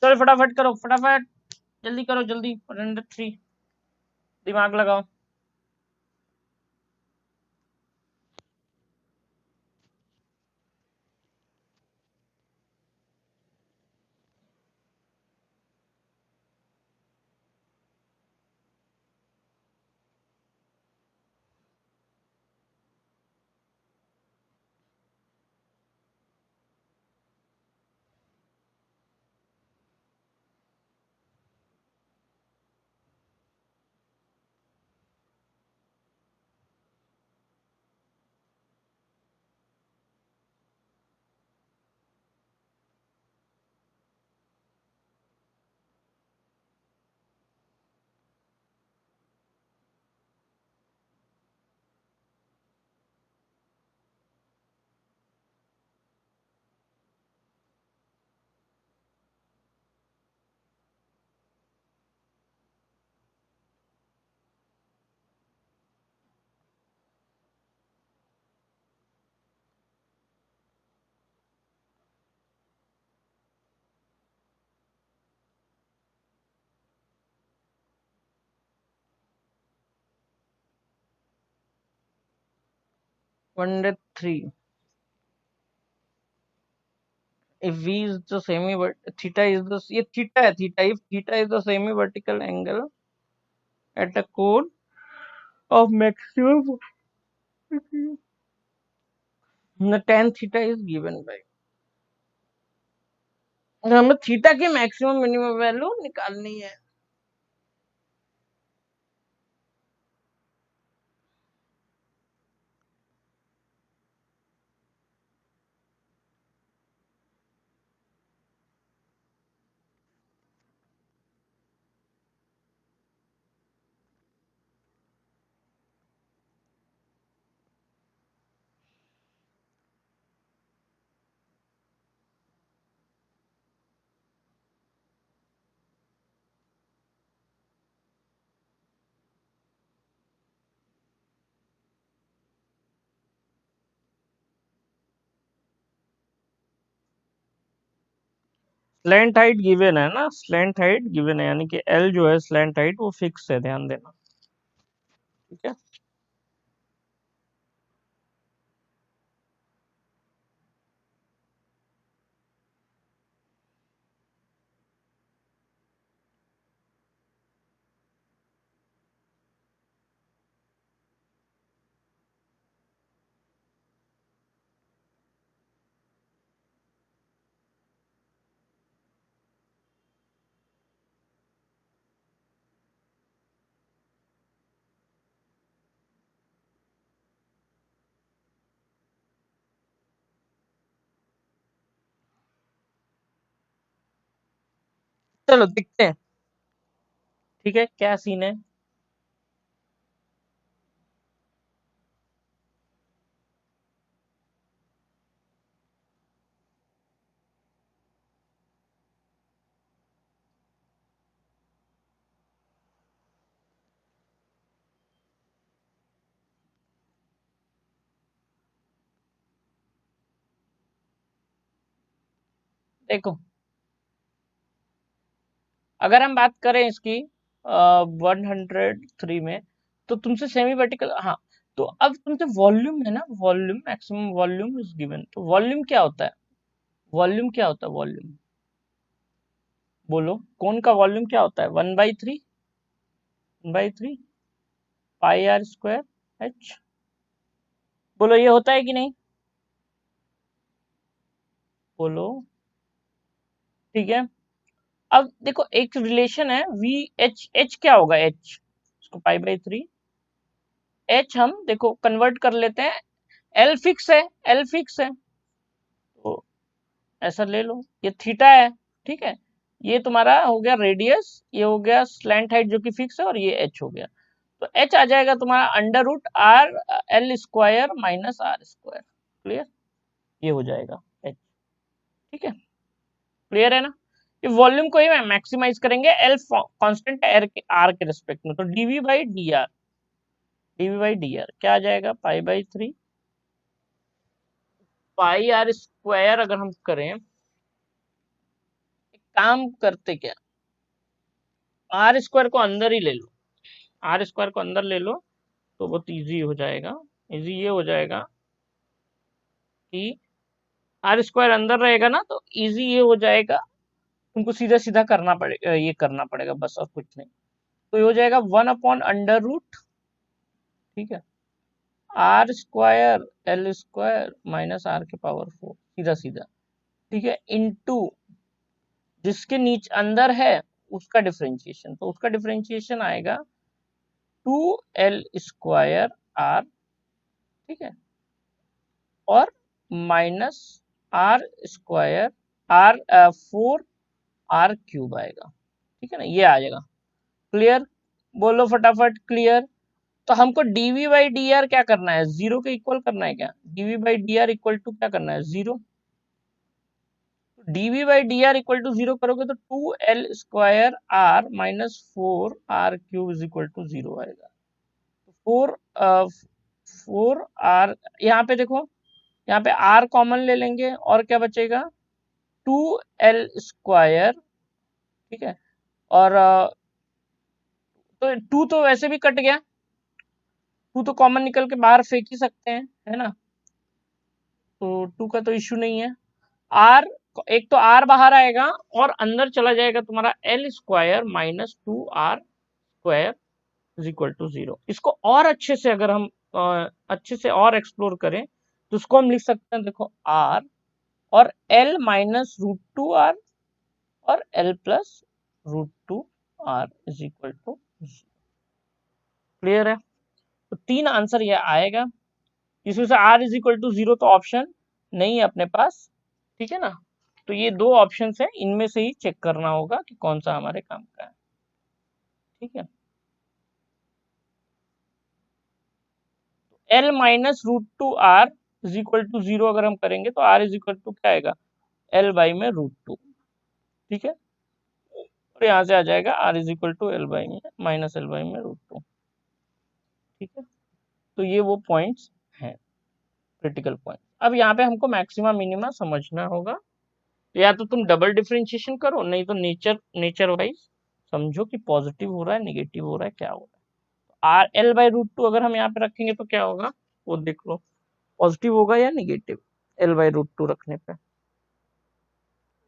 चलो फटाफट करो, फटाफट जल्दी करो, जल्दी 103, दिमाग लगाओ। One hundred three, if v is the semi theta is the, ये theta है, theta, if theta is the semi vertical angle at a cone of maximum, the tan theta is given by, हमें theta की maximum minimum value निकालनी है। Slant height given है ना, slant height given है, यानी कि एल जो है स्लैंट हाइट वो फिक्स है, ध्यान देना, ठीक है। चलो देखते हैं, ठीक है, क्या सीन है। देखो अगर हम बात करें इसकी 103 में, तो तुमसे सेमी वर्टिकल, हाँ, तो अब तुमसे वॉल्यूम है ना, volume maximum volume is given, तो वॉल्यूम क्या होता है, वॉल्यूम क्या होता है, वॉल्यूम बोलो, कौन का वॉल्यूम क्या होता है, 1/3, 1/3 पाई आर स्क्वायर एच, बोलो ये होता है कि नहीं, बोलो। ठीक है, अब देखो एक रिलेशन है वी एच, एच क्या होगा, एच, इसको पाई/3, एच हम देखो कन्वर्ट कर लेते हैं, एल फिक्स है, एल फिक्स है, तो ऐसा ले लो, ये थीटा है, ठीक है, ये तुम्हारा हो गया रेडियस, ये हो गया स्लैंट हाइट जो कि फिक्स है, और ये एच हो गया, तो एच आ जाएगा तुम्हारा √r L square minus R square, clear, ये हो जाएगा एच, ठीक है, क्लियर है ना। ये वॉल्यूम को ही मैक्सिमाइज करेंगे, एल कांस्टेंट आर के रिस्पेक्ट में, तो डीवी बाई डी आर क्या आ जाएगा, पाई/3 पाई आर स्क्वायर, अगर हम करें, एक काम करते क्या, आर स्क्वायर को अंदर ही ले लो, आर स्क्वायर को अंदर ले लो, तो बहुत इजी हो जाएगा, इजी ये हो जाएगा कि आर स्क्वायर अंदर रहेगा ना, तो इजी ये हो जाएगा, तुमको सीधा सीधा करना पड़ेगा, ये करना पड़ेगा बस, और कुछ नहीं, तो ये हो जाएगा 1/√, ठीक है, R square L square minus R के पावर 4, सीधा सीधा, ठीक है, इंटू जिसके नीचे अंदर है उसका डिफरेंशिएशन, तो उसका डिफरेंशिएशन आएगा 2l² ठीक है, और माइनस r² r4r³ आएगा, ठीक है ना, ये आ जाएगा, क्लियर, बोलो फटाफट क्लियर। तो हमको dv/dr क्या करना है, जीरो के इक्वल करना है क्या, dv/dr इक्वल टू क्या करना है, zero, dv/dr equal to zero करोगे तो 2l² minus 4r³ is equal to zero आएगा, 4r, यहाँ पे देखो, यहाँ पे r कॉमन ले लेंगे, और क्या बचेगा, 2l², ठीक है, और तो 2 तो वैसे भी कट गया, 2 तो कॉमन निकल के बाहर फेंक ही सकते हैं, है ना, तो 2 का तो इश्यू नहीं है, r, एक तो r बाहर आएगा, और अंदर चला जाएगा तुम्हारा l² minus 2r² is equal to zero. इसको और अच्छे से अगर हम अच्छे से और एक्सप्लोर करें, तो उसको हम लिख सकते हैं, देखो r और l माइनस √2r और l plus √2r is equal to, clear है, तो 3 आंसर ये आएगा, इसमें से r is equal to zero तो ऑप्शन नहीं है अपने पास, ठीक है ना, तो ये 2 ऑप्शन है, इनमें से ही चेक करना होगा कि कौन सा हमारे काम का है, ठीक है, l minus √2r is equal to zero अगर हम करेंगे, तो r इज इक्वल टू क्या आएगा, l/√2, ठीक है, और यहाँ से आ जाएगा r is equal to minus l/√2, ठीक है, तो ये वो पॉइंट्स हैं, क्रिटिकल पॉइंट। अब यहाँ पे हमको मैक्सिमा मिनिमा समझना होगा, या तो तुम डबल डिफरेंशिएशन करो, नहीं तो नेचर वाइज समझो कि पॉजिटिव हो रहा है, नेगेटिव हो रहा है, क्या हो रहा है, l/√2 अगर हम यहाँ पे रखेंगे तो क्या होगा, वो देख लो, पॉजिटिव होगा या नेगेटिव, l/√2 रखने पे,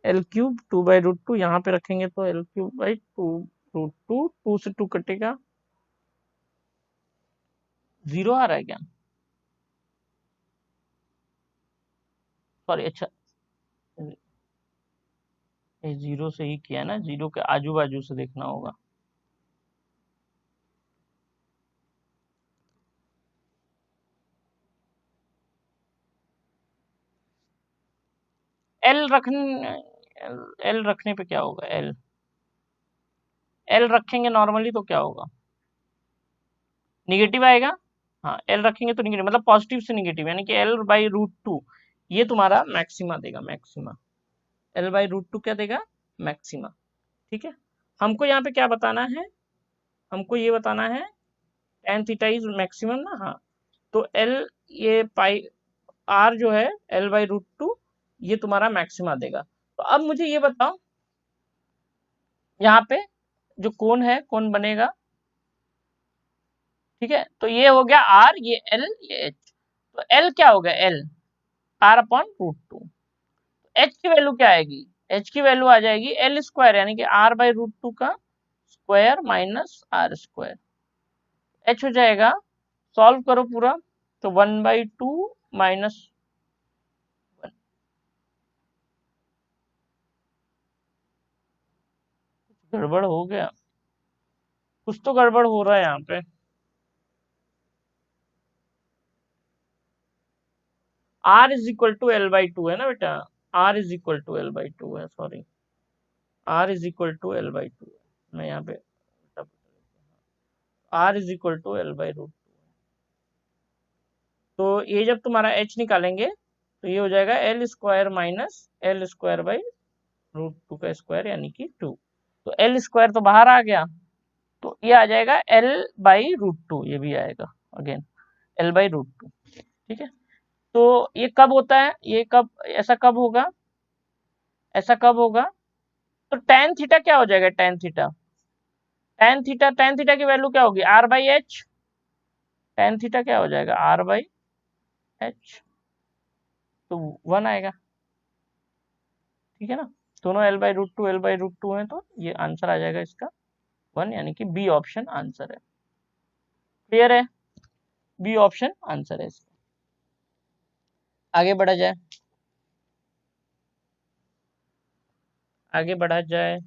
l³ 2/√2 यहाँ पे रखेंगे तो l³/2√2, 2 से 2 कटेगा, जीरो आ रहा है क्या, सॉरी, अच्छा, ये जीरो से ही किया ना, जीरो के आजू बाजू से देखना होगा, एल रखने, एल रखने पे क्या होगा, एल एल रखेंगे नॉर्मली तो क्या होगा, निगेटिव आएगा, हाँ, एल रखेंगे तो निगेटिव, मतलब पॉजिटिव से निगेटिव, यानी कि l/√2 ये तुम्हारा मैक्सिमा देगा, मैक्सिमा, l/√2 क्या देगा, मैक्सिमा, ठीक है, हमको यहाँ पे क्या बताना है, हमको ये बताना है tan थीटा इज मैक्सिमम ना, हाँ, तो l, ये पाई r जो है l/√2 ये तुम्हारा मैक्सिमा देगा, तो अब मुझे ये बताओ, यहाँ पे जो कोण है, कोण बनेगा, ठीक है। तो ये हो गया आर, ये एल, ये एच। तो एल क्या होगा, L R upon root two. H की वैल्यू क्या आएगी, एच की वैल्यू आ जाएगी एल स्क्वायर, यानी कि आर बाई रूट टू का square minus R square. H हो जाएगा, सॉल्व करो पूरा, तो 1/2 माइनस, गड़बड़ हो गया, कुछ तो गड़बड़ हो रहा है यहाँ पे। R is equal to L by two है ना बेटा, r is equal to L by two है, sorry, r is equal to L by two है। मैं यहाँ पे r is equal to L by root. तो ये जब तुम्हारा एच निकालेंगे तो ये हो जाएगा L square minus L square by root two का स्क्वायर, यानी कि 2। तो एल स्क्वायर तो बाहर आ गया, तो ये आ जाएगा एल बाई रूट टू, ये भी आएगा again L by root two, ठीक है। तो ये कब होता है, ये कब, ऐसा कब होगा, ऐसा कब होगा, तो टेन थीटा क्या हो जाएगा, tan theta, tan theta, tan theta की वैल्यू क्या होगी, R by H. Tan theta क्या हो जाएगा, आर बाई एच, तो 1 आएगा, ठीक है ना। दोनों L by root two, L by root two है, तो ये आंसर आ जाएगा इसका 1, यानी कि बी ऑप्शन आंसर है। क्लियर है, बी ऑप्शन आंसर है इसका। आगे बढ़ा जाए, आगे बढ़ा जाए,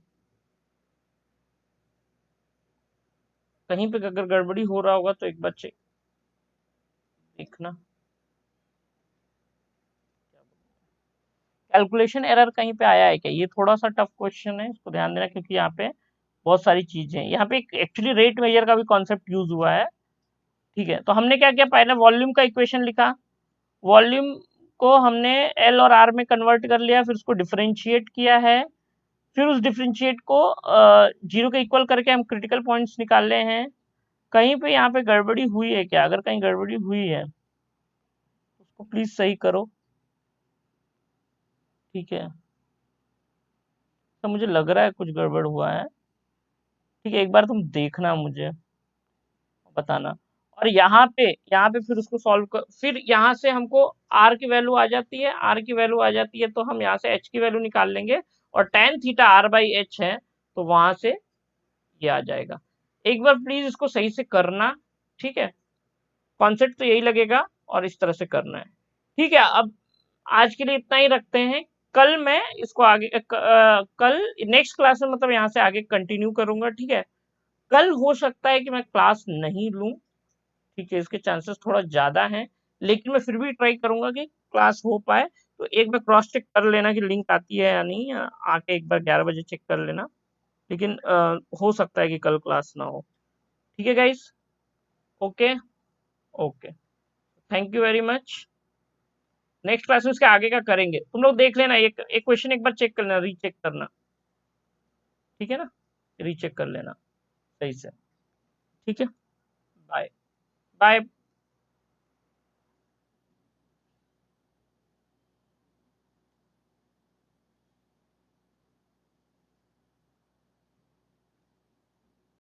कहीं पे अगर गड़बड़ी हो रहा होगा तो एक बार चेक देखना, कैलकुलेशन एरर कहीं पे आया है क्या, ये थोड़ा सा टफ क्वेश्चन है, इसको ध्यान देना, क्योंकि यहाँ पे बहुत सारी चीजें हैं। यहाँ पे एक्चुअली रेट मेजर का भी कॉन्सेप्ट यूज हुआ है, ठीक है। तो हमने क्या किया, पहले वॉल्यूम का इक्वेशन लिखा, वॉल्यूम को हमने एल और आर में कन्वर्ट कर लिया, फिर उसको डिफरेंशिएट किया है, फिर उस डिफरेंशिएट को जीरो के इक्वल करके हम क्रिटिकल पॉइंट्स निकाले हैं। कहीं पे यहाँ पे गड़बड़ी हुई है क्या, अगर कहीं गड़बड़ी हुई है उसको प्लीज सही करो, ठीक है। तो मुझे लग रहा है कुछ गड़बड़ हुआ है, ठीक है, एक बार तुम देखना, मुझे बताना। और यहाँ पे फिर उसको सॉल्व कर, फिर यहाँ से हमको आर की वैल्यू आ जाती है, आर की वैल्यू आ जाती है, तो हम यहाँ से एच की वैल्यू निकाल लेंगे, और tan theta R by H है, तो वहां से ये आ जाएगा। एक बार प्लीज इसको सही से करना, ठीक है, कॉन्सेप्ट तो यही लगेगा, और इस तरह से करना है, ठीक है। अब आज के लिए इतना ही रखते हैं, कल मैं इसको आगे कल नेक्स्ट क्लास में, मतलब यहाँ से आगे कंटिन्यू करूंगा, ठीक है। कल हो सकता है कि मैं क्लास नहीं लूं, ठीक है, इसके चांसेस थोड़ा ज्यादा हैं, लेकिन मैं फिर भी ट्राई करूंगा कि क्लास हो पाए। तो एक बार क्रॉस चेक कर लेना कि लिंक आती है या नहीं, आके एक बार 11 बजे चेक कर लेना, लेकिन हो सकता है कि कल क्लास ना हो, ठीक है guys. Okay, okay, thank you very much. Next class में इसके आगे का करेंगे, तुम लोग देख लेना, एक एक क्वेश्चन एक बार चेक करना, रीचेक करना, ठीक है ना, रीचेक कर लेना सही से, ठीक है। Bye, bye.